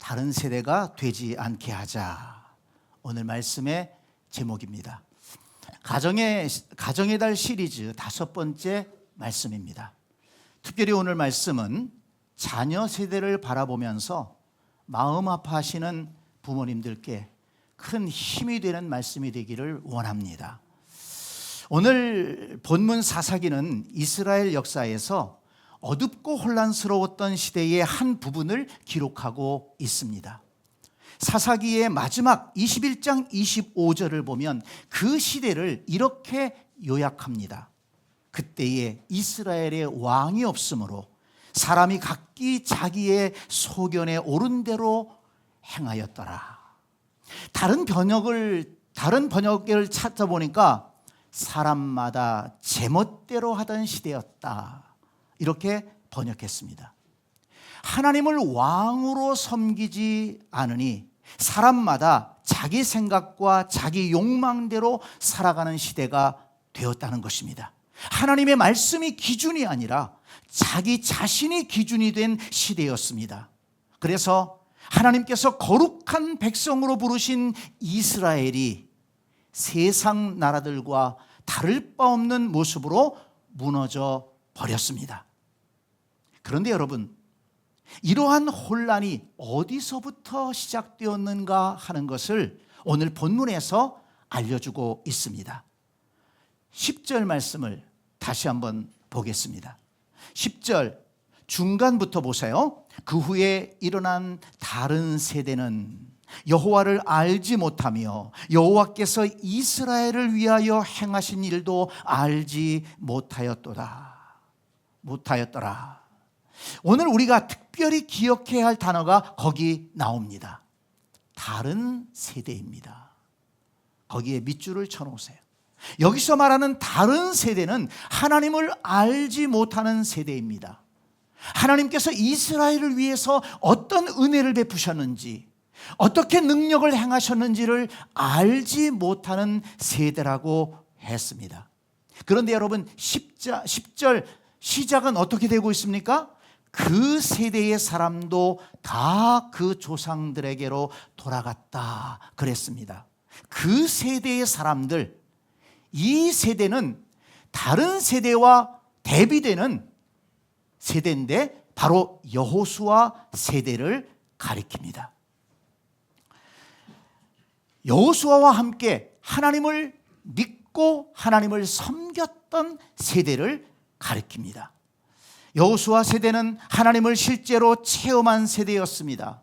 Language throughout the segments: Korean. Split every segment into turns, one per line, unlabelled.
다른 세대가 되지 않게 하자. 오늘 말씀의 제목입니다. 가정의 달 시리즈 5번째 말씀입니다. 특별히 오늘 말씀은 자녀 세대를 바라보면서 마음 아파하시는 부모님들께 큰 힘이 되는 말씀이 되기를 원합니다. 오늘 본문 사사기는 이스라엘 역사에서 어둡고 혼란스러웠던 시대의 한 부분을 기록하고 있습니다. 사사기의 마지막 21장 25절을 보면 그 시대를 이렇게 요약합니다. 그때에 이스라엘의 왕이 없으므로 사람이 각기 자기의 소견에 옳은 대로 행하였더라. 다른 번역을 찾아보니까 사람마다 제멋대로 하던 시대였다. 이렇게 번역했습니다. 하나님을 왕으로 섬기지 않으니 사람마다 자기 생각과 자기 욕망대로 살아가는 시대가 되었다는 것입니다. 하나님의 말씀이 기준이 아니라 자기 자신이 기준이 된 시대였습니다. 그래서 하나님께서 거룩한 백성으로 부르신 이스라엘이 세상 나라들과 다를 바 없는 모습으로 무너져 버렸습니다. 그런데 여러분, 이러한 혼란이 어디서부터 시작되었는가 하는 것을 오늘 본문에서 알려주고 있습니다. 10절 말씀을 다시 한번 보겠습니다. 10절 중간부터 보세요. 그 후에 일어난 다른 세대는 여호와를 알지 못하며 여호와께서 이스라엘을 위하여 행하신 일도 알지 못하였더라. 오늘 우리가 특별히 기억해야 할 단어가 거기 나옵니다. 다른 세대입니다. 거기에 밑줄을 쳐놓으세요. 여기서 말하는 다른 세대는 하나님을 알지 못하는 세대입니다. 하나님께서 이스라엘을 위해서 어떤 은혜를 베푸셨는지, 어떻게 능력을 행하셨는지를 알지 못하는 세대라고 했습니다. 그런데 여러분, 10절 시작은 어떻게 되고 있습니까? 그 세대의 사람도 다 그 조상들에게로 돌아갔다 그랬습니다. 그 세대의 사람들, 이 세대는 다른 세대와 대비되는 세대인데 바로 여호수아 세대를 가리킵니다. 여호수아와 함께 하나님을 믿고 하나님을 섬겼던 세대를 가리킵니다. 여호수아 세대는 하나님을 실제로 체험한 세대였습니다.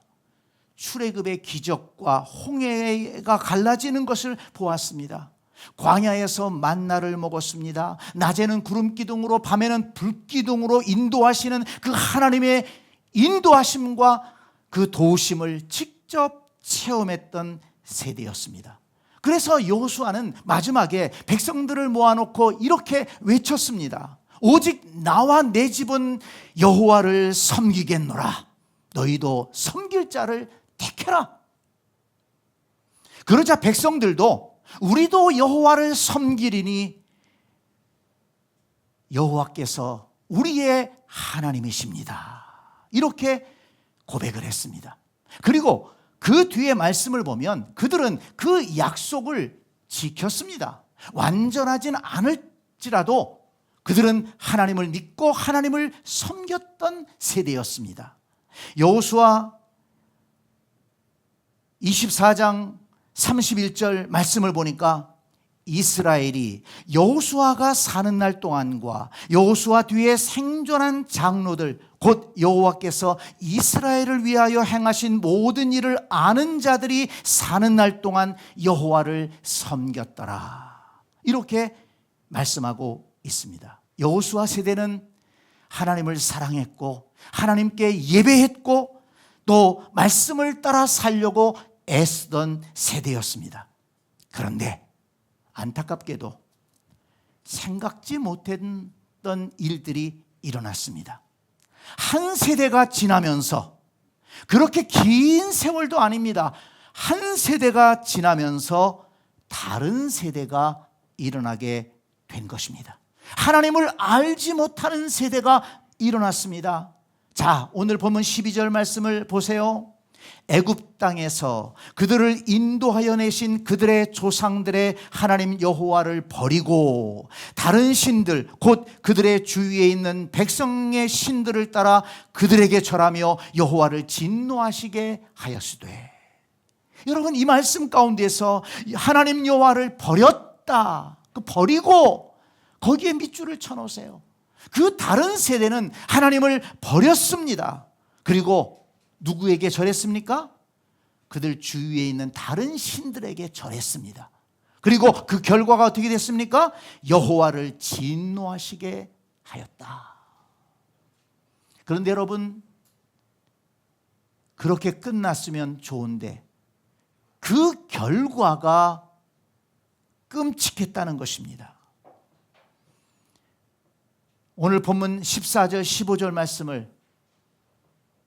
출애굽의 기적과 홍해가 갈라지는 것을 보았습니다. 광야에서 만나를 먹었습니다. 낮에는 구름 기둥으로 밤에는 불 기둥으로 인도하시는 그 하나님의 인도하심과 그 도우심을 직접 체험했던 세대였습니다. 그래서 여호수아는 마지막에 백성들을 모아놓고 이렇게 외쳤습니다. 오직 나와 내 집은 여호와를 섬기겠노라. 너희도 섬길 자를 택해라. 그러자 백성들도 우리도 여호와를 섬기리니 여호와께서 우리의 하나님이십니다. 이렇게 고백을 했습니다. 그리고 그 뒤에 말씀을 보면 그들은 그 약속을 지켰습니다. 완전하진 않을지라도 그들은 하나님을 믿고 하나님을 섬겼던 세대였습니다. 여호수아 24장 31절 말씀을 보니까 이스라엘이 여호수아가 사는 날 동안과 여호수아 뒤에 생존한 장로들 곧 여호와께서 이스라엘을 위하여 행하신 모든 일을 아는 자들이 사는 날 동안 여호와를 섬겼더라. 이렇게 말씀하고 있습니다. 여호수아 세대는 하나님을 사랑했고 하나님께 예배했고 또 말씀을 따라 살려고 애쓰던 세대였습니다. 그런데 안타깝게도 생각지 못했던 일들이 일어났습니다. 한 세대가 지나면서, 그렇게 긴 세월도 아닙니다. 한 세대가 지나면서 다른 세대가 일어나게 된 것입니다. 하나님을 알지 못하는 세대가 일어났습니다. 자, 오늘 보면 12절 말씀을 보세요. 애굽 땅에서 그들을 인도하여 내신 그들의 조상들의 하나님 여호와를 버리고 다른 신들 곧 그들의 주위에 있는 백성의 신들을 따라 그들에게 절하며 여호와를 진노하시게 하였으되. 여러분, 이 말씀 가운데서 하나님 여호와를 버렸다, 버리고 거기에 밑줄을 쳐놓으세요. 그 다른 세대는 하나님을 버렸습니다. 그리고 누구에게 절했습니까? 그들 주위에 있는 다른 신들에게 절했습니다. 그리고 그 결과가 어떻게 됐습니까? 여호와를 진노하시게 하였다. 그런데 여러분, 그렇게 끝났으면 좋은데 그 결과가 끔찍했다는 것입니다. 오늘 본문 14절 15절 말씀을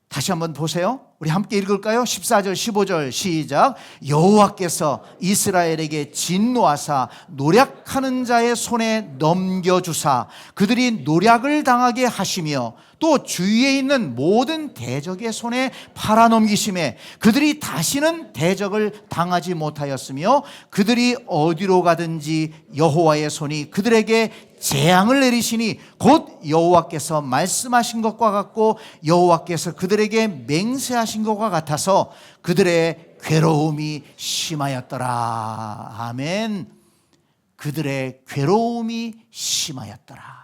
다시 한번 보세요. 우리 함께 읽을까요? 14절 15절 시작. 여호와께서 이스라엘에게 진노하사 노략하는 자의 손에 넘겨주사 그들이 노략을 당하게 하시며 또 주위에 있는 모든 대적의 손에 팔아넘기심에 그들이 다시는 대적을 당하지 못하였으며 그들이 어디로 가든지 여호와의 손이 그들에게 재앙을 내리시니 곧 여호와께서 말씀하신 것과 같고 여호와께서 그들에게 맹세하신 것과 같아서 그들의 괴로움이 심하였더라. 아멘. 그들의 괴로움이 심하였더라.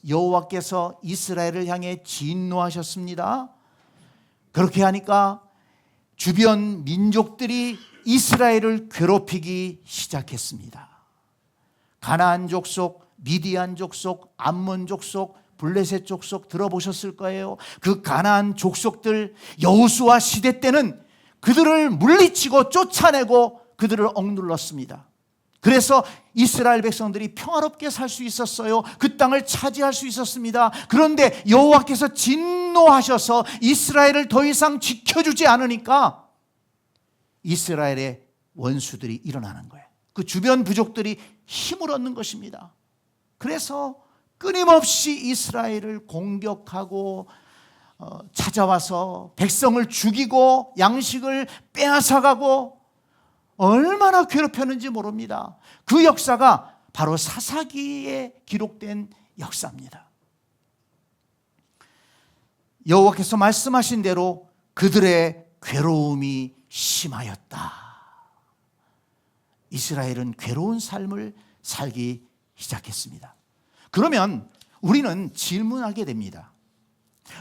여호와께서 이스라엘을 향해 진노하셨습니다. 그렇게 하니까 주변 민족들이 이스라엘을 괴롭히기 시작했습니다. 가나안 족속, 미디안 족속, 암몬 족속, 블레셋 족속 들어보셨을 거예요. 그 가나안 족속들 여호수아 시대 때는 그들을 물리치고 쫓아내고 그들을 억눌렀습니다. 그래서 이스라엘 백성들이 평화롭게 살 수 있었어요. 그 땅을 차지할 수 있었습니다. 그런데 여호와께서 진노하셔서 이스라엘을 더 이상 지켜주지 않으니까 이스라엘의 원수들이 일어나는 거예요. 그 주변 부족들이 힘을 얻는 것입니다. 그래서 끊임없이 이스라엘을 공격하고 찾아와서 백성을 죽이고 양식을 빼앗아가고 얼마나 괴롭혔는지 모릅니다. 그 역사가 바로 사사기에 기록된 역사입니다. 여호와께서 말씀하신 대로 그들의 괴로움이 심하였다. 이스라엘은 괴로운 삶을 살기 시작했습니다. 그러면 우리는 질문하게 됩니다.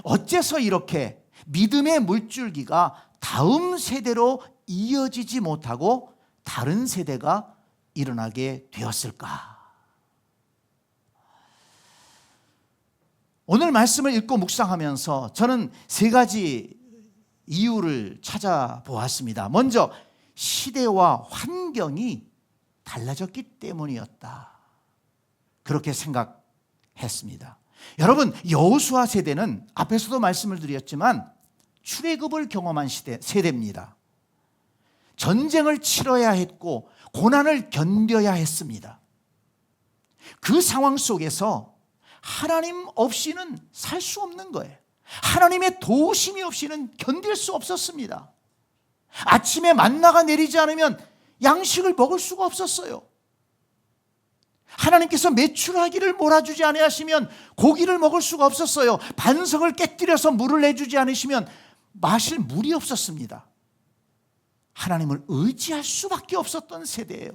어째서 이렇게 믿음의 물줄기가 다음 세대로 이어지지 못하고 다른 세대가 일어나게 되었을까? 오늘 말씀을 읽고 묵상하면서 저는 세 가지 이유를 찾아보았습니다. 먼저 시대와 환경이 달라졌기 때문이었다. 그렇게 생각했습니다. 여러분, 여호수아 세대는 앞에서도 말씀을 드렸지만 출애굽을 경험한 세대입니다. 전쟁을 치러야 했고 고난을 견뎌야 했습니다. 그 상황 속에서 하나님 없이는 살 수 없는 거예요. 하나님의 도우심이 없이는 견딜 수 없었습니다. 아침에 만나가 내리지 않으면 양식을 먹을 수가 없었어요. 하나님께서 메추라기를 몰아주지 아니하시면 고기를 먹을 수가 없었어요. 반석을 깨뜨려서 물을 내주지 않으시면 마실 물이 없었습니다. 하나님을 의지할 수밖에 없었던 세대예요.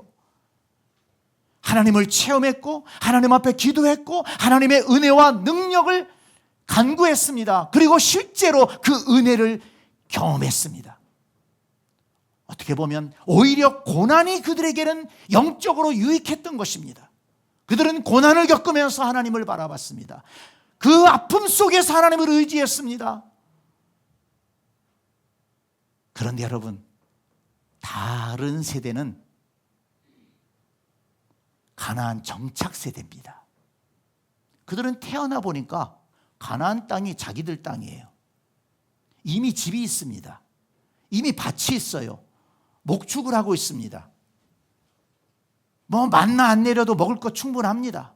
하나님을 체험했고 하나님 앞에 기도했고 하나님의 은혜와 능력을 간구했습니다. 그리고 실제로 그 은혜를 경험했습니다. 어떻게 보면 오히려 고난이 그들에게는 영적으로 유익했던 것입니다. 그들은 고난을 겪으면서 하나님을 바라봤습니다. 그 아픔 속에서 하나님을 의지했습니다. 그런데 여러분, 다른 세대는 가나안 정착 세대입니다. 그들은 태어나 보니까 가나안 땅이 자기들 땅이에요. 이미 집이 있습니다. 이미 밭이 있어요. 목축을 하고 있습니다. 만나 안 내려도 먹을 거 충분합니다.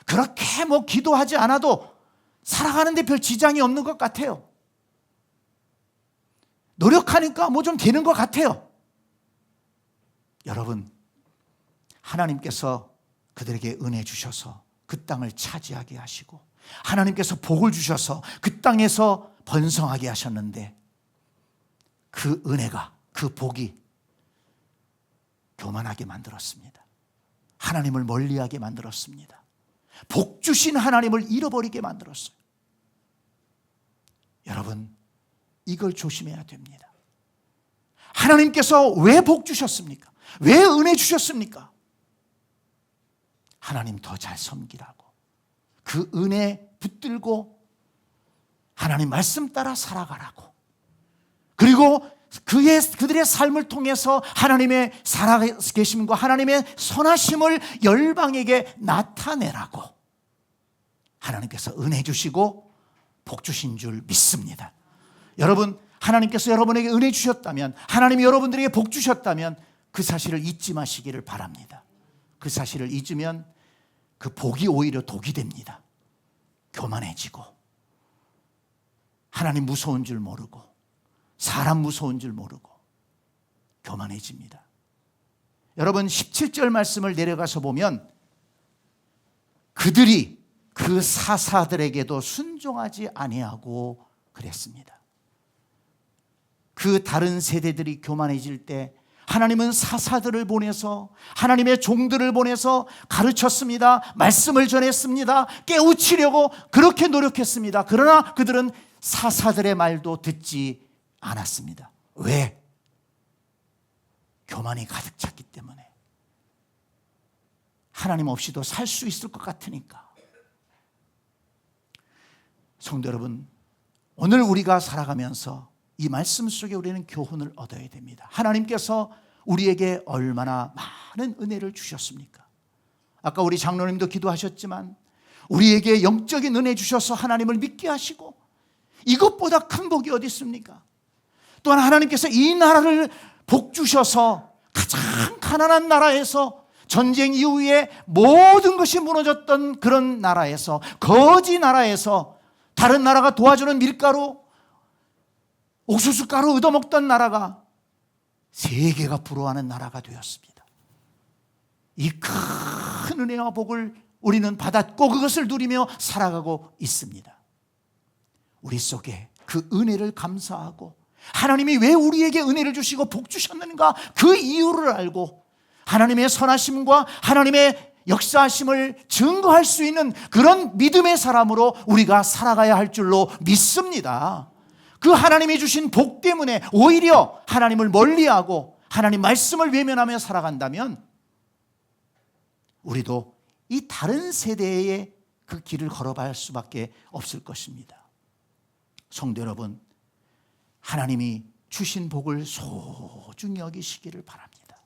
그렇게 기도하지 않아도 살아가는데 별 지장이 없는 것 같아요. 노력하니까 뭐 좀 되는 것 같아요. 여러분, 하나님께서 그들에게 은혜 주셔서 그 땅을 차지하게 하시고 하나님께서 복을 주셔서 그 땅에서 번성하게 하셨는데 그 은혜가, 그 복이 교만하게 만들었습니다. 하나님을 멀리하게 만들었습니다. 복 주신 하나님을 잃어버리게 만들었어요. 여러분, 이걸 조심해야 됩니다. 하나님께서 왜 복 주셨습니까? 왜 은혜 주셨습니까? 하나님 더 잘 섬기라고, 그 은혜 붙들고 하나님 말씀 따라 살아가라고, 그리고 그들의 삶을 통해서 하나님의 살아계심과 하나님의 선하심을 열방에게 나타내라고 하나님께서 은혜 주시고 복 주신 줄 믿습니다. 여러분, 하나님께서 여러분에게 은혜 주셨다면, 하나님이 여러분들에게 복 주셨다면 그 사실을 잊지 마시기를 바랍니다. 그 사실을 잊으면 그 복이 오히려 독이 됩니다. 교만해지고 하나님 무서운 줄 모르고 사람 무서운 줄 모르고 교만해집니다. 여러분, 17절 말씀을 내려가서 보면 그들이 그 사사들에게도 순종하지 아니하고 그랬습니다. 그 다른 세대들이 교만해질 때 하나님은 사사들을 보내서, 하나님의 종들을 보내서 가르쳤습니다. 말씀을 전했습니다. 깨우치려고 그렇게 노력했습니다. 그러나 그들은 사사들의 말도 듣지 않았습니다. 왜? 교만이 가득 찼기 때문에. 하나님 없이도 살 수 있을 것 같으니까. 성도 여러분, 오늘 우리가 살아가면서 이 말씀 속에 우리는 교훈을 얻어야 됩니다. 하나님께서 우리에게 얼마나 많은 은혜를 주셨습니까? 아까 우리 장로님도 기도하셨지만 우리에게 영적인 은혜 주셔서 하나님을 믿게 하시고, 이것보다 큰 복이 어디 있습니까? 또한 하나님께서 이 나라를 복 주셔서 가장 가난한 나라에서, 전쟁 이후에 모든 것이 무너졌던 그런 나라에서, 거지 나라에서, 다른 나라가 도와주는 밀가루, 옥수수가루 얻어먹던 나라가 세계가 부러워하는 나라가 되었습니다. 이 큰 은혜와 복을 우리는 받았고 그것을 누리며 살아가고 있습니다. 우리 속에 그 은혜를 감사하고 하나님이 왜 우리에게 은혜를 주시고 복 주셨는가, 그 이유를 알고 하나님의 선하심과 하나님의 역사하심을 증거할 수 있는 그런 믿음의 사람으로 우리가 살아가야 할 줄로 믿습니다. 그 하나님이 주신 복 때문에 오히려 하나님을 멀리하고 하나님 말씀을 외면하며 살아간다면 우리도 이 다른 세대의 그 길을 걸어갈 수밖에 없을 것입니다. 성도 여러분, 하나님이 주신 복을 소중히 여기시기를 바랍니다.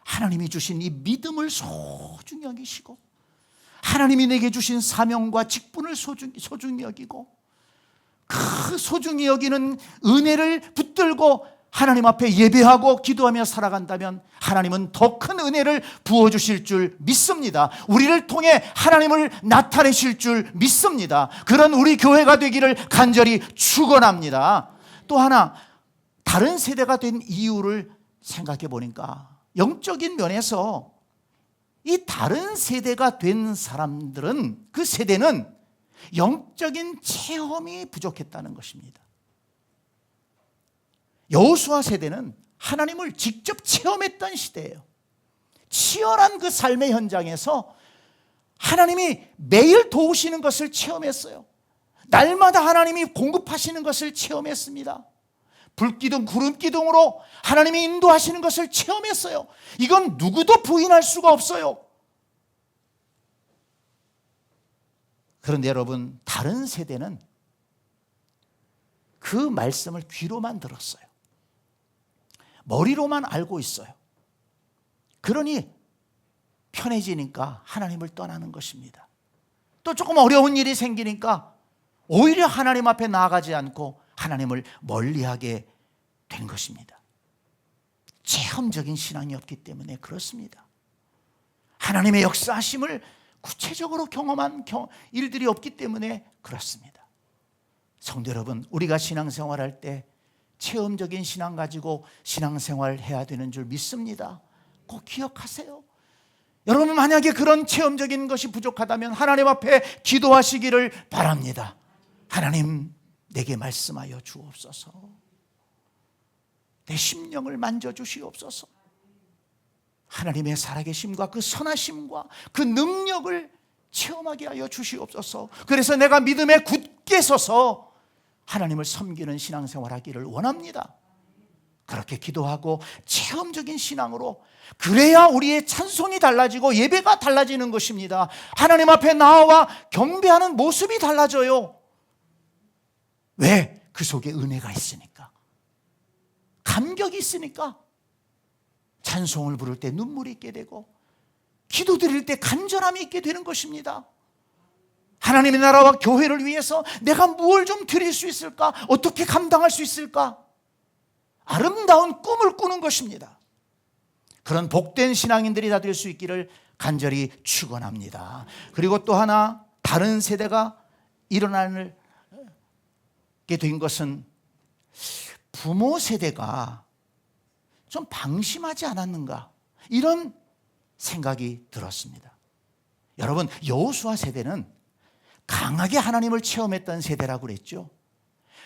하나님이 주신 이 믿음을 소중히 여기시고, 하나님이 내게 주신 사명과 직분을 소중히 여기고, 그 소중히 여기는 은혜를 붙들고 하나님 앞에 예배하고 기도하며 살아간다면 하나님은 더 큰 은혜를 부어주실 줄 믿습니다. 우리를 통해 하나님을 나타내실 줄 믿습니다. 그런 우리 교회가 되기를 간절히 축원합니다. 또 하나, 다른 세대가 된 이유를 생각해 보니까 영적인 면에서 이 다른 세대가 된 사람들은, 그 세대는 영적인 체험이 부족했다는 것입니다. 여호수아 세대는 하나님을 직접 체험했던 시대예요. 치열한 그 삶의 현장에서 하나님이 매일 도우시는 것을 체험했어요. 날마다 하나님이 공급하시는 것을 체험했습니다. 불기둥, 구름기둥으로 하나님이 인도하시는 것을 체험했어요. 이건 누구도 부인할 수가 없어요. 그런데 여러분, 다른 세대는 그 말씀을 귀로만 들었어요. 머리로만 알고 있어요. 그러니 편해지니까 하나님을 떠나는 것입니다. 또 조금 어려운 일이 생기니까 오히려 하나님 앞에 나아가지 않고 하나님을 멀리하게 된 것입니다. 체험적인 신앙이 없기 때문에 그렇습니다. 하나님의 역사하심을 구체적으로 경험한 일들이 없기 때문에 그렇습니다. 성도 여러분, 우리가 신앙생활할 때 체험적인 신앙 가지고 신앙생활 해야 되는 줄 믿습니다. 꼭 기억하세요. 여러분, 만약에 그런 체험적인 것이 부족하다면 하나님 앞에 기도하시기를 바랍니다. 하나님, 내게 말씀하여 주옵소서. 내 심령을 만져주시옵소서. 하나님의 살아계심과 그 선하심과 그 능력을 체험하게 하여 주시옵소서. 그래서 내가 믿음에 굳게 서서 하나님을 섬기는 신앙생활 하기를 원합니다. 그렇게 기도하고 체험적인 신앙으로, 그래야 우리의 찬송이 달라지고 예배가 달라지는 것입니다. 하나님 앞에 나와 경배하는 모습이 달라져요. 왜? 그 속에 은혜가 있으니까, 감격이 있으니까. 찬송을 부를 때 눈물이 있게 되고, 기도 드릴 때 간절함이 있게 되는 것입니다. 하나님의 나라와 교회를 위해서 내가 무엇을 좀 드릴 수 있을까? 어떻게 감당할 수 있을까? 아름다운 꿈을 꾸는 것입니다. 그런 복된 신앙인들이 다 될 수 있기를 간절히 축원합니다. 그리고 또 하나, 다른 세대가 일어나게 된 것은 부모 세대가 좀 방심하지 않았는가, 이런 생각이 들었습니다. 여러분, 여호수아 세대는 강하게 하나님을 체험했던 세대라고 그랬죠.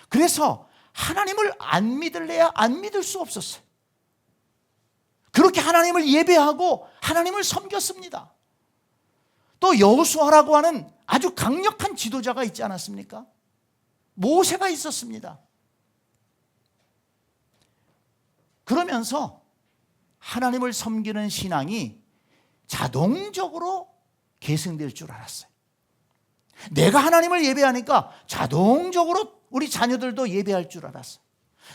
그래서 하나님을 안 믿을래야 안 믿을 수 없었어요. 그렇게 하나님을 예배하고 하나님을 섬겼습니다. 또 여호수아라고 하는 아주 강력한 지도자가 있지 않았습니까? 모세가 있었습니다. 그러면서 하나님을 섬기는 신앙이 자동적으로 계승될 줄 알았어요. 내가 하나님을 예배하니까 자동적으로 우리 자녀들도 예배할 줄 알았어요.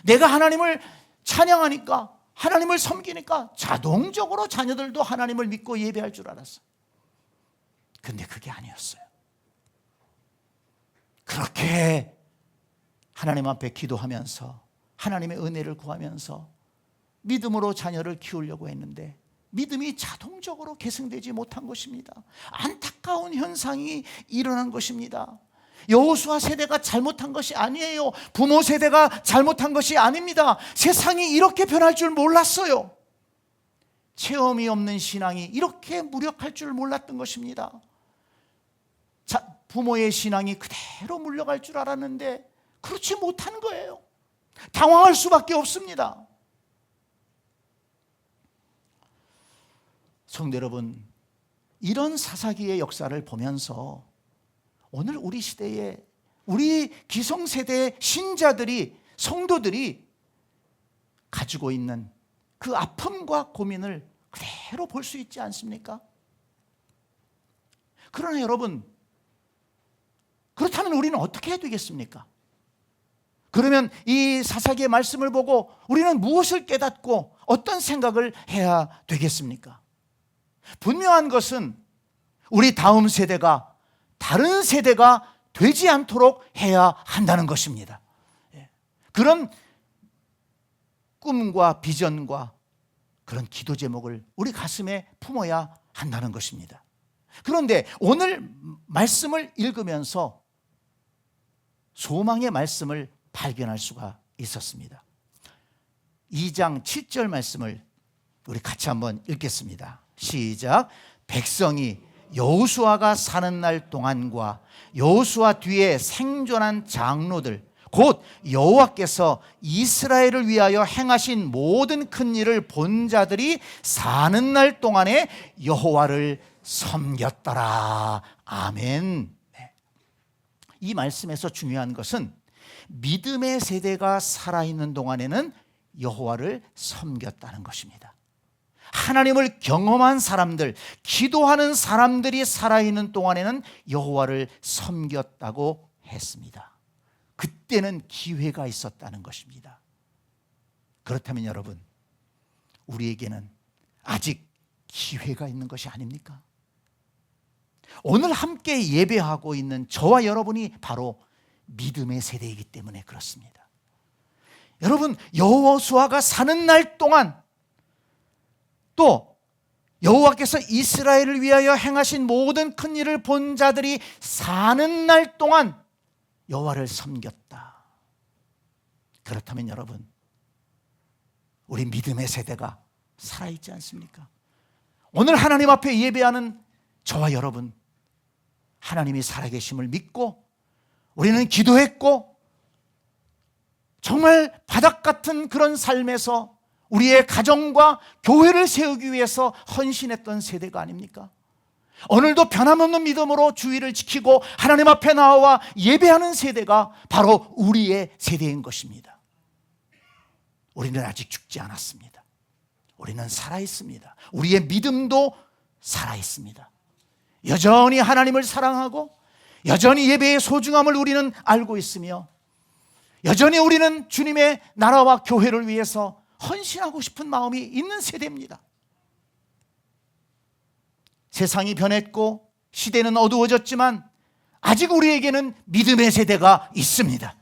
내가 하나님을 찬양하니까, 하나님을 섬기니까 자동적으로 자녀들도 하나님을 믿고 예배할 줄 알았어요. 근데 그게 아니었어요. 그렇게 하나님 앞에 기도하면서 하나님의 은혜를 구하면서 믿음으로 자녀를 키우려고 했는데 믿음이 자동적으로 계승되지 못한 것입니다. 안타까운 현상이 일어난 것입니다. 여호수아 세대가 잘못한 것이 아니에요. 부모 세대가 잘못한 것이 아닙니다. 세상이 이렇게 변할 줄 몰랐어요. 체험이 없는 신앙이 이렇게 무력할 줄 몰랐던 것입니다. 부모의 신앙이 그대로 물려갈 줄 알았는데 그렇지 못한 거예요. 당황할 수밖에 없습니다. 성도 여러분, 이런 사사기의 역사를 보면서 오늘 우리 시대에, 우리 기성세대의 신자들이, 성도들이 가지고 있는 그 아픔과 고민을 그대로 볼 수 있지 않습니까? 그러나 여러분, 그렇다면 우리는 어떻게 해야 되겠습니까? 그러면 이 사사기의 말씀을 보고 우리는 무엇을 깨닫고 어떤 생각을 해야 되겠습니까? 분명한 것은 우리 다음 세대가 다른 세대가 되지 않도록 해야 한다는 것입니다. 그런 꿈과 비전과 그런 기도 제목을 우리 가슴에 품어야 한다는 것입니다. 그런데 오늘 말씀을 읽으면서 소망의 말씀을 발견할 수가 있었습니다. 2장 7절 말씀을 우리 같이 한번 읽겠습니다. 시작. 백성이 여호수아가 사는 날 동안과 여호수아 뒤에 생존한 장로들 곧 여호와께서 이스라엘을 위하여 행하신 모든 큰 일을 본 자들이 사는 날 동안에 여호와를 섬겼더라. 아멘. 이 말씀에서 중요한 것은 믿음의 세대가 살아있는 동안에는 여호와를 섬겼다는 것입니다. 하나님을 경험한 사람들, 기도하는 사람들이 살아있는 동안에는 여호와를 섬겼다고 했습니다. 그때는 기회가 있었다는 것입니다. 그렇다면 여러분, 우리에게는 아직 기회가 있는 것이 아닙니까? 오늘 함께 예배하고 있는 저와 여러분이 바로 믿음의 세대이기 때문에 그렇습니다. 여러분, 여호수아가 사는 날 동안 또 여호와께서 이스라엘을 위하여 행하신 모든 큰 일을 본 자들이 사는 날 동안 여호와를 섬겼다. 그렇다면 여러분, 우리 믿음의 세대가 살아있지 않습니까? 오늘 하나님 앞에 예배하는 저와 여러분, 하나님이 살아계심을 믿고 우리는 기도했고 정말 바닥 같은 그런 삶에서 우리의 가정과 교회를 세우기 위해서 헌신했던 세대가 아닙니까? 오늘도 변함없는 믿음으로 주의를 지키고 하나님 앞에 나와 예배하는 세대가 바로 우리의 세대인 것입니다. 우리는 아직 죽지 않았습니다. 우리는 살아있습니다. 우리의 믿음도 살아있습니다. 여전히 하나님을 사랑하고 여전히 예배의 소중함을 우리는 알고 있으며 여전히 우리는 주님의 나라와 교회를 위해서 헌신하고 싶은 마음이 있는 세대입니다. 세상이 변했고 시대는 어두워졌지만 아직 우리에게는 믿음의 세대가 있습니다.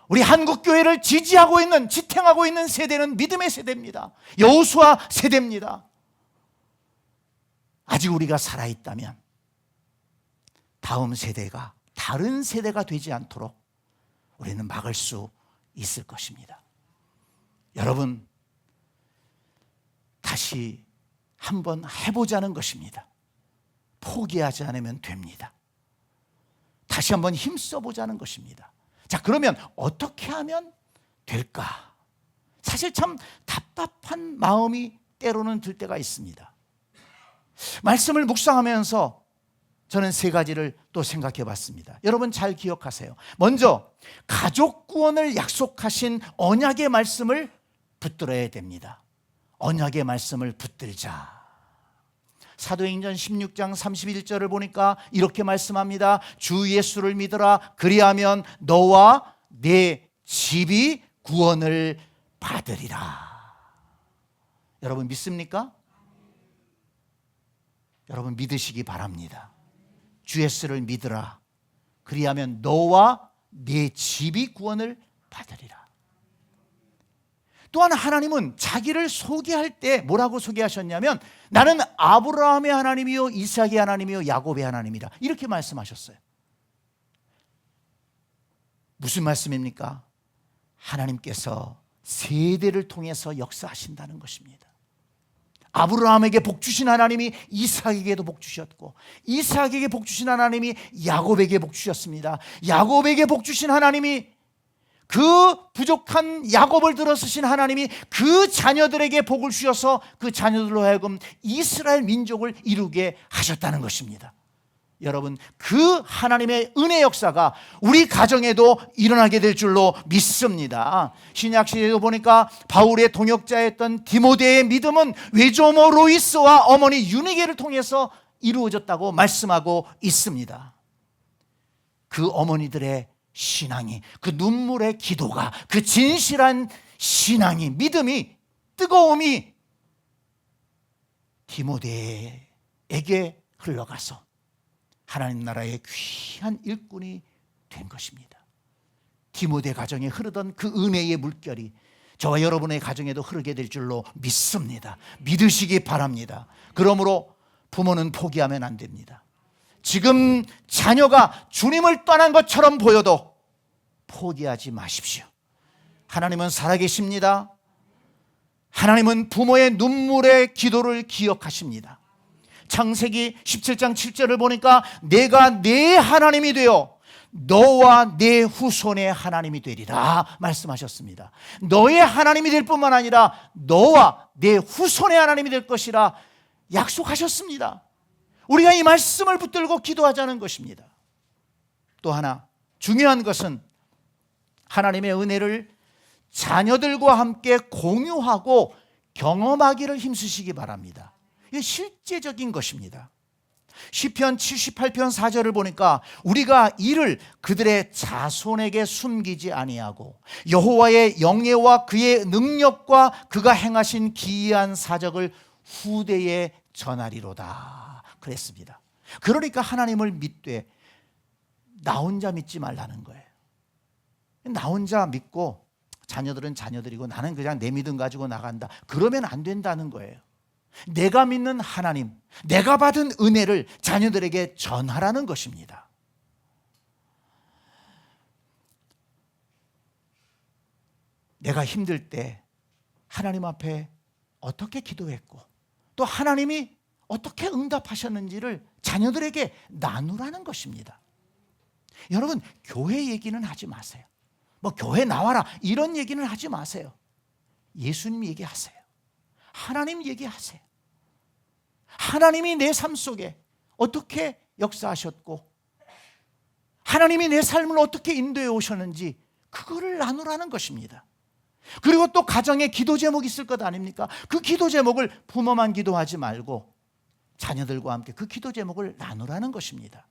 우리 한국교회를 지지하고 있는, 지탱하고 있는 세대는 믿음의 세대입니다. 여호수아 세대입니다. 아직 우리가 살아있다면 다음 세대가 다른 세대가 되지 않도록 우리는 막을 수 있을 것입니다. 여러분, 다시 한번 해보자는 것입니다. 포기하지 않으면 됩니다. 다시 한번 힘써보자는 것입니다. 자, 그러면 어떻게 하면 될까? 사실 참 답답한 마음이 때로는 들 때가 있습니다. 말씀을 묵상하면서 저는 세 가지를 또 생각해 봤습니다. 여러분 잘 기억하세요. 먼저 가족 구원을 약속하신 언약의 말씀을 붙들어야 됩니다. 언약의 말씀을 붙들자. 사도행전 16장 31절을 보니까 이렇게 말씀합니다. 주 예수를 믿으라. 그리하면 너와 내 집이 구원을 받으리라. 여러분 믿습니까? 여러분 믿으시기 바랍니다. 주 예수를 믿으라. 그리하면 너와 내 집이 구원을 받으리라. 또한 하나님은 자기를 소개할 때 뭐라고 소개하셨냐면 나는 아브라함의 하나님이요 이삭의 하나님이요 야곱의 하나님이라 이렇게 말씀하셨어요. 무슨 말씀입니까? 하나님께서 세대를 통해서 역사하신다는 것입니다. 아브라함에게 복 주신 하나님이 이삭에게도 복 주셨고 이삭에게 복 주신 하나님이 야곱에게 복 주셨습니다. 야곱에게 복 주신 하나님이 그 부족한 야곱을 들어서신 하나님이 그 자녀들에게 복을 주셔서 그 자녀들로 하여금 이스라엘 민족을 이루게 하셨다는 것입니다. 여러분, 그 하나님의 은혜 역사가 우리 가정에도 일어나게 될 줄로 믿습니다. 신약 시대도 보니까 바울의 동역자였던 디모데의 믿음은 외조모 로이스와 어머니 유니게를 통해서 이루어졌다고 말씀하고 있습니다. 그 어머니들의 신앙이, 그 눈물의 기도가, 그 진실한 신앙이, 믿음이, 뜨거움이 디모데에게 흘러가서 하나님 나라의 귀한 일꾼이 된 것입니다. 디모데 가정에 흐르던 그 은혜의 물결이 저와 여러분의 가정에도 흐르게 될 줄로 믿습니다. 믿으시기 바랍니다. 그러므로 부모는 포기하면 안 됩니다. 지금 자녀가 주님을 떠난 것처럼 보여도 포기하지 마십시오. 하나님은 살아계십니다. 하나님은 부모의 눈물의 기도를 기억하십니다. 창세기 17장 7절을 보니까 내가 내 하나님이 되어 너와 내 후손의 하나님이 되리라 말씀하셨습니다. 너의 하나님이 될 뿐만 아니라 너와 내 후손의 하나님이 될 것이라 약속하셨습니다. 우리가 이 말씀을 붙들고 기도하자는 것입니다. 또 하나 중요한 것은 하나님의 은혜를 자녀들과 함께 공유하고 경험하기를 힘쓰시기 바랍니다. 이게 실제적인 것입니다. 시편 78편 4절을 보니까 우리가 이를 그들의 자손에게 숨기지 아니하고 여호와의 영예와 그의 능력과 그가 행하신 기이한 사적을 후대에 전하리로다 그랬습니다. 그러니까 하나님을 믿되 나 혼자 믿지 말라는 거예요. 나 혼자 믿고 자녀들은 자녀들이고 나는 그냥 내 믿음 가지고 나간다. 그러면 안 된다는 거예요. 내가 믿는 하나님, 내가 받은 은혜를 자녀들에게 전하라는 것입니다. 내가 힘들 때 하나님 앞에 어떻게 기도했고 또 하나님이 어떻게 응답하셨는지를 자녀들에게 나누라는 것입니다. 여러분, 교회 얘기는 하지 마세요. 뭐 교회 나와라 이런 얘기는 하지 마세요. 예수님 얘기하세요. 하나님 얘기하세요. 하나님이 내 삶 속에 어떻게 역사하셨고 하나님이 내 삶을 어떻게 인도해 오셨는지 그거를 나누라는 것입니다. 그리고 또 가정에 기도 제목이 있을 것 아닙니까? 그 기도 제목을 부모만 기도하지 말고 자녀들과 함께 그 기도 제목을 나누라는 것입니다.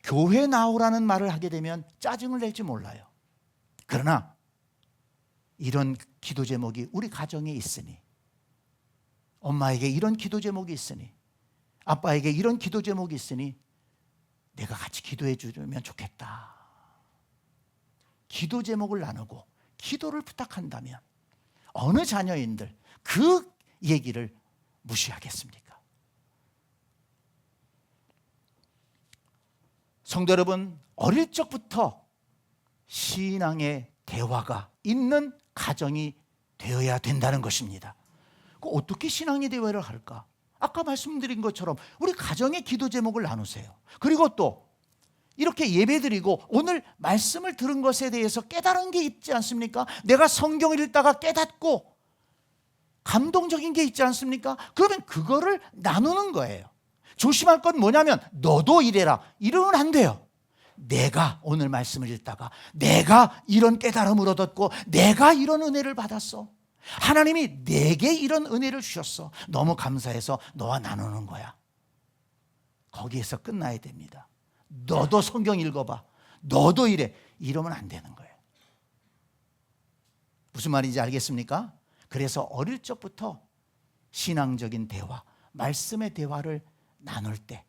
교회 나오라는 말을 하게 되면 짜증을 낼지 몰라요. 그러나 이런 기도 제목이 우리 가정에 있으니, 엄마에게 이런 기도 제목이 있으니, 아빠에게 이런 기도 제목이 있으니 내가 같이 기도해 주면 좋겠다. 기도 제목을 나누고 기도를 부탁한다면 어느 자녀인들 그 얘기를 무시하겠습니까? 성도 여러분, 어릴 적부터 신앙의 대화가 있는 가정이 되어야 된다는 것입니다. 어떻게 신앙의 대화를 할까? 아까 말씀드린 것처럼 우리 가정의 기도 제목을 나누세요. 그리고 또 이렇게 예배드리고 오늘 말씀을 들은 것에 대해서 깨달은 게 있지 않습니까? 내가 성경을 읽다가 깨닫고 감동적인 게 있지 않습니까? 그러면 그거를 나누는 거예요. 조심할 건 뭐냐면 너도 이래라 이러면 안 돼요. 내가 오늘 말씀을 읽다가 내가 이런 깨달음을 얻었고 내가 이런 은혜를 받았어. 하나님이 내게 이런 은혜를 주셨어. 너무 감사해서 너와 나누는 거야. 거기에서 끝나야 됩니다. 너도 성경 읽어봐. 너도 이래. 이러면 안 되는 거예요. 무슨 말인지 알겠습니까? 그래서 어릴 적부터 신앙적인 대화, 말씀의 대화를 나눌 때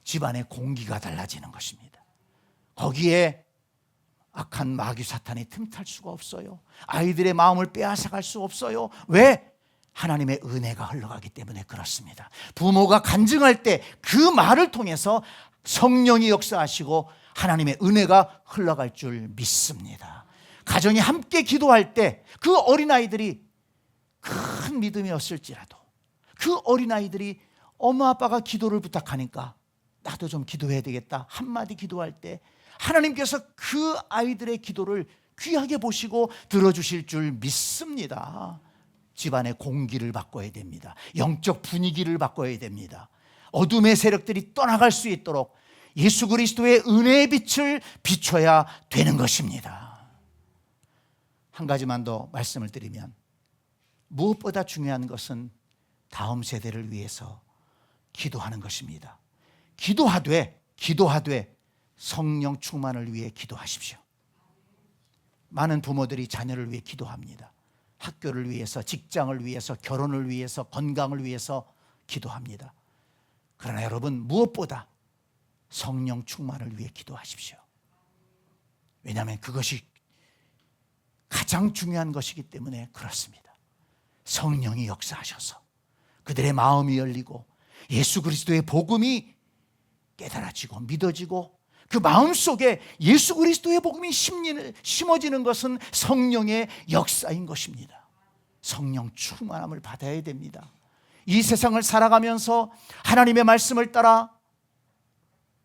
집안의 공기가 달라지는 것입니다. 거기에 악한 마귀 사탄이 틈탈 수가 없어요. 아이들의 마음을 빼앗아갈 수 없어요. 왜? 하나님의 은혜가 흘러가기 때문에 그렇습니다. 부모가 간증할 때 그 말을 통해서 성령이 역사하시고 하나님의 은혜가 흘러갈 줄 믿습니다. 가정이 함께 기도할 때 그 어린아이들이 큰 믿음이 없을지라도 그 어린아이들이 엄마 아빠가 기도를 부탁하니까 나도 좀 기도해야 되겠다 한마디 기도할 때 하나님께서 그 아이들의 기도를 귀하게 보시고 들어주실 줄 믿습니다. 집안의 공기를 바꿔야 됩니다. 영적 분위기를 바꿔야 됩니다. 어둠의 세력들이 떠나갈 수 있도록 예수 그리스도의 은혜의 빛을 비춰야 되는 것입니다. 한 가지만 더 말씀을 드리면 무엇보다 중요한 것은 다음 세대를 위해서 기도하는 것입니다. 기도하되 성령 충만을 위해 기도하십시오. 많은 부모들이 자녀를 위해 기도합니다. 학교를 위해서, 직장을 위해서, 결혼을 위해서, 건강을 위해서 기도합니다. 그러나 여러분 무엇보다 성령 충만을 위해 기도하십시오. 왜냐하면 그것이 가장 중요한 것이기 때문에 그렇습니다. 성령이 역사하셔서 그들의 마음이 열리고 예수 그리스도의 복음이 깨달아지고 믿어지고 그 마음속에 예수 그리스도의 복음이 심어지는 것은 성령의 역사인 것입니다. 성령 충만함을 받아야 됩니다. 이 세상을 살아가면서 하나님의 말씀을 따라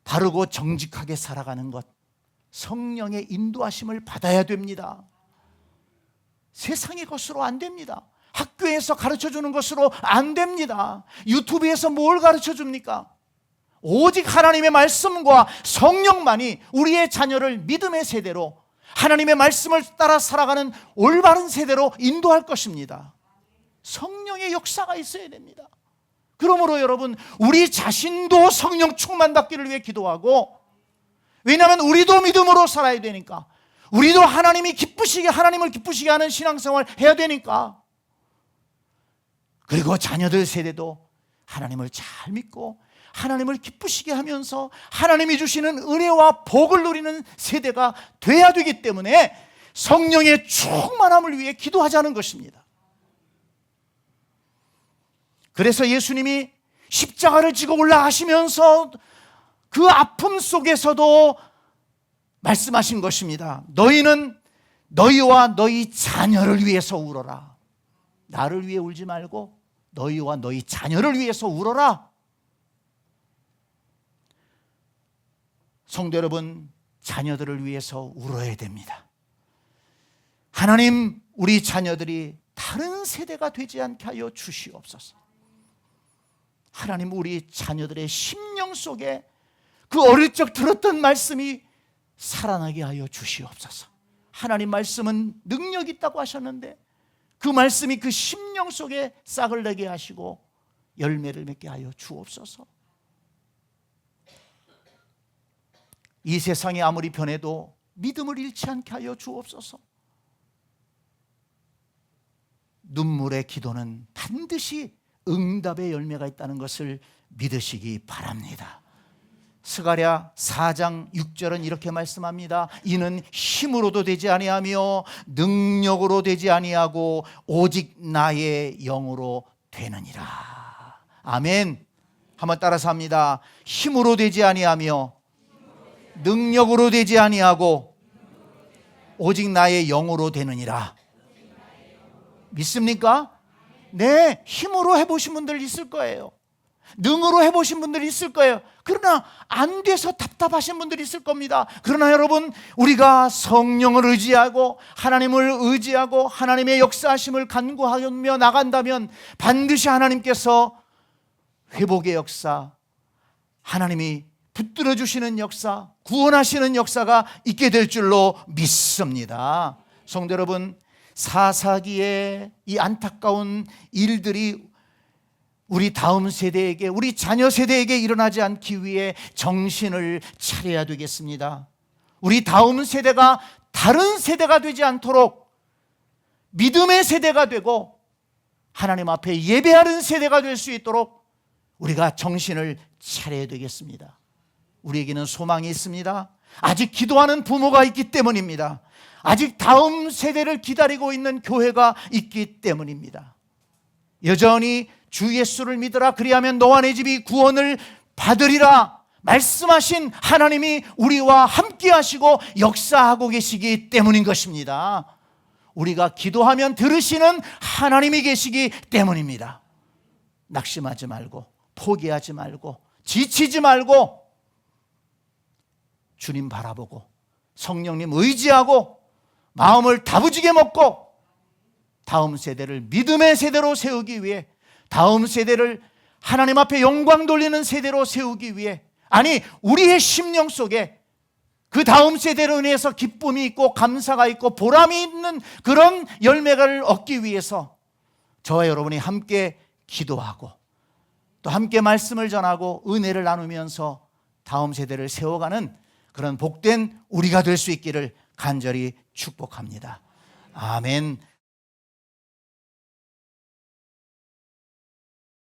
바르고 정직하게 살아가는 것, 성령의 인도하심을 받아야 됩니다. 세상의 것으로 안 됩니다. 학교에서 가르쳐주는 것으로 안 됩니다. 유튜브에서 뭘 가르쳐줍니까? 오직 하나님의 말씀과 성령만이 우리의 자녀를 믿음의 세대로 하나님의 말씀을 따라 살아가는 올바른 세대로 인도할 것입니다. 성령의 역사가 있어야 됩니다. 그러므로 여러분 우리 자신도 성령 충만받기를 위해 기도하고, 왜냐하면 우리도 믿음으로 살아야 되니까, 우리도 하나님을 기쁘시게 하는 신앙생활 해야 되니까, 그리고 자녀들 세대도 하나님을 잘 믿고 하나님을 기쁘시게 하면서 하나님이 주시는 은혜와 복을 누리는 세대가 돼야 되기 때문에 성령의 충만함을 위해 기도하자는 것입니다. 그래서 예수님이 십자가를 지고 올라가시면서 그 아픔 속에서도 말씀하신 것입니다. 너희는 너희와 너희 자녀를 위해서 울어라. 나를 위해 울지 말고 너희와 너희 자녀를 위해서 울어라. 성도 여러분, 자녀들을 위해서 울어야 됩니다. 하나님, 우리 자녀들이 다른 세대가 되지 않게 하여 주시옵소서. 하나님, 우리 자녀들의 심령 속에 그 어릴 적 들었던 말씀이 살아나게 하여 주시옵소서. 하나님 말씀은 능력 있다고 하셨는데 그 말씀이 그 심령 속에 싹을 내게 하시고 열매를 맺게 하여 주옵소서. 이 세상이 아무리 변해도 믿음을 잃지 않게 하여 주옵소서. 눈물의 기도는 반드시 응답의 열매가 있다는 것을 믿으시기 바랍니다. 스가랴 4장 6절은 이렇게 말씀합니다. 이는 힘으로도 되지 아니하며 능력으로 되지 아니하고 오직 나의 영으로 되느니라. 아멘. 한번 따라서 합니다. 힘으로 되지 아니하며 능력으로 되지 아니하고 오직 나의 영으로 되느니라. 믿습니까? 네, 힘으로 해보신 분들 있을 거예요. 능으로 해보신 분들 있을 거예요. 그러나 안 돼서 답답하신 분들이 있을 겁니다. 그러나 여러분, 우리가 성령을 의지하고 하나님을 의지하고 하나님의 역사하심을 간구하며 나간다면 반드시 하나님께서 회복의 역사, 하나님이 붙들어 주시는 역사, 구원하시는 역사가 있게 될 줄로 믿습니다. 성도 여러분, 사사기의 이 안타까운 일들이 우리 다음 세대에게, 우리 자녀 세대에게 일어나지 않기 위해 정신을 차려야 되겠습니다. 우리 다음 세대가 다른 세대가 되지 않도록 믿음의 세대가 되고 하나님 앞에 예배하는 세대가 될 수 있도록 우리가 정신을 차려야 되겠습니다. 우리에게는 소망이 있습니다. 아직 기도하는 부모가 있기 때문입니다. 아직 다음 세대를 기다리고 있는 교회가 있기 때문입니다. 여전히 주 예수를 믿으라, 그리하면 너와 내 집이 구원을 받으리라 말씀하신 하나님이 우리와 함께 하시고 역사하고 계시기 때문인 것입니다. 우리가 기도하면 들으시는 하나님이 계시기 때문입니다. 낙심하지 말고, 포기하지 말고, 지치지 말고 주님 바라보고 성령님 의지하고 마음을 다부지게 먹고 다음 세대를 믿음의 세대로 세우기 위해, 다음 세대를 하나님 앞에 영광 돌리는 세대로 세우기 위해, 아니 우리의 심령 속에 그 다음 세대로 인해서 기쁨이 있고 감사가 있고 보람이 있는 그런 열매를 얻기 위해서 저와 여러분이 함께 기도하고 또 함께 말씀을 전하고 은혜를 나누면서 다음 세대를 세워가는 그런 복된 우리가 될 수 있기를 간절히 축복합니다. 아멘.